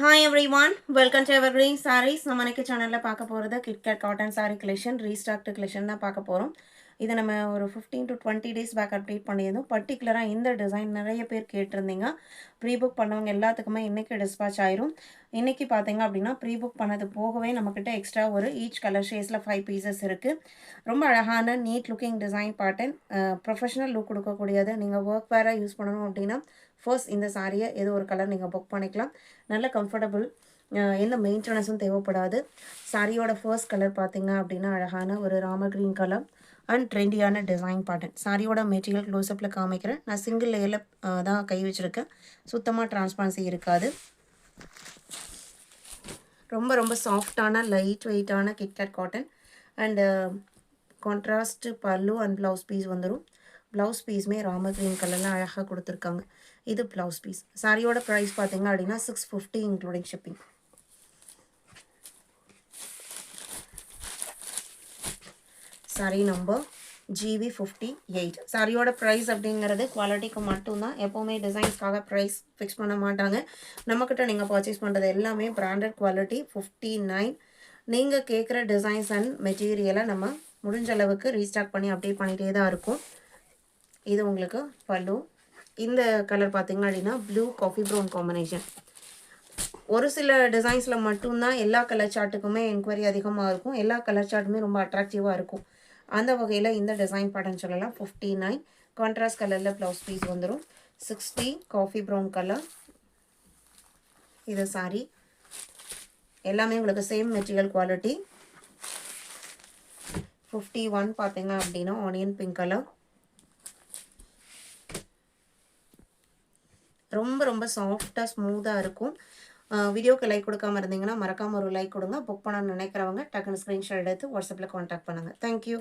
Hi everyone, welcome to Evergreen Sarees. நம்ம இன்னைக்கு சேனல்ல பார்க்க போறது KitKat cotton saree collection ரீஸ்டாக்ட் collection தான் பார்க்க போறோம். இதை நம்ம ஒரு 15 to 20 டேஸ் பேக் அப்டேட் பண்ணியிருந்தோம். பர்டிகுலராக இந்த டிசைன் நிறைய பேர் கேட்டிருந்தீங்க. ப்ரீ புக் பண்ணவங்க எல்லாத்துக்குமே இன்னைக்கு டிஸ்பாச் ஆயிரும். இன்னைக்கு பார்த்தீங்க அப்படின்னா ப்ரீ புக் பண்ணது போகவே நம்மக்கிட்ட எக்ஸ்ட்ரா ஒரு ஈச் கலர் ஷேட்ஸில் 5 பீசஸ் இருக்குது. ரொம்ப அழகான neat looking design pattern, professional look கொடுக்கக்கூடியது. நீங்கள் ஒர்க் வேராக யூஸ் பண்ணணும் அப்படின்னா ஃபர்ஸ்ட் இந்த சாரியை ஏதோ ஒரு கலர் நீங்கள் புக் பண்ணிக்கலாம். நல்ல கம்ஃபர்டபுள், எந்த மெயின்டெனன்ஸும் தேவைப்படாது. சாரியோட ஃபர்ஸ்ட் கலர் பார்த்தீங்க அப்படின்னா அழகான ஒரு ராம க்ரீன் கலர் அண்ட் ட்ரெண்டியான டிசைன் பேட்டர்ன். சாரியோட மெட்டீரியல் க்ளோஸ்அப்பில் காமிக்கிறேன். நான் சிங்கிள் லேயரில் தான் கை வச்சுருக்கேன். சுத்தமாக டிரான்ஸ்பரன்சி இருக்காது. ரொம்ப ரொம்ப சாஃப்டான லைட் வெயிட்டான கிட்கேட் காட்டன் அண்டு கான்ட்ராஸ்ட் பல்லு அண்ட் ப்ளவுஸ் பீஸ் வந்துடும். ப்ளவுஸ் பீஸுமே ராம க்ரீன் கலரில் அழகாக கொடுத்துருக்காங்க. இது ப்ளவுஸ் பீஸ். சாரியோட ப்ரைஸ் பார்த்தீங்க அப்படின்னா 650 including shipping. Sorry number GV58. சாரியோட ப்ரைஸ் அப்படிங்கிறது குவாலிட்டிக்கு மட்டும்தான். எப்போவுமே டிசைன்ஸ்க்காக ப்ரைஸ் ஃபிக்ஸ் பண்ண மாட்டாங்க. நம்மக்கிட்ட நீங்கள் பர்ச்சேஸ் பண்ணுறது எல்லாமே பிராண்டட் குவாலிட்டி. 59. நீங்கள் கேட்குற டிசைன்ஸ் அண்ட் மெட்டீரியலை நம்ம முடிஞ்ச அளவுக்கு ரீஸ்டாக் பண்ணி அப்டேட் பண்ணிகிட்டே தான் இருக்கும். இது உங்களுக்கு பல்லு. இந்த கலர் பார்த்தீங்க அப்படின்னா ப்ளூ காஃபி ப்ரௌன் காம்பினேஷன். ஒரு சில டிசைன்ஸில் மட்டும்தான் எல்லா கலர் சார்ட்டுக்குமே என்கொயரி அதிகமாக இருக்கும். எல்லா கலர் சார்ட்டுமே ரொம்ப அட்ராக்டிவாக இருக்கும். அந்த வகையில் இந்த டிசைன் பேட்டர்ன் சொல்லலாம். 59 கான்ட்ராஸ்ட் கலரில் ப்ளவுஸ் பீஸ் வந்துடும். 60 காஃபி ப்ரௌன் கலர். இது சாரி எல்லாமே உங்களுக்கு சேம் மெட்டீரியல் குவாலிட்டி. 51 பார்த்தீங்க அப்படின்னா ஆனியன் பிங்க் கலர். ரொம்ப ரொம்ப சாஃப்டாக ஸ்மூத்தாக இருக்கும். வீடியோக்கு லைக் கொடுக்காம இருந்தீங்கன்னா மறக்காமல் ஒரு லைக் கொடுங்க. புக் பண்ணணும்னு நினைக்கிறவங்க டக்குன்னு ஸ்க்ரீன்ஷாட் எடுத்து வாட்ஸ்அப்பில் காண்டாக்ட் பண்ணுங்கள். தேங்க்யூ.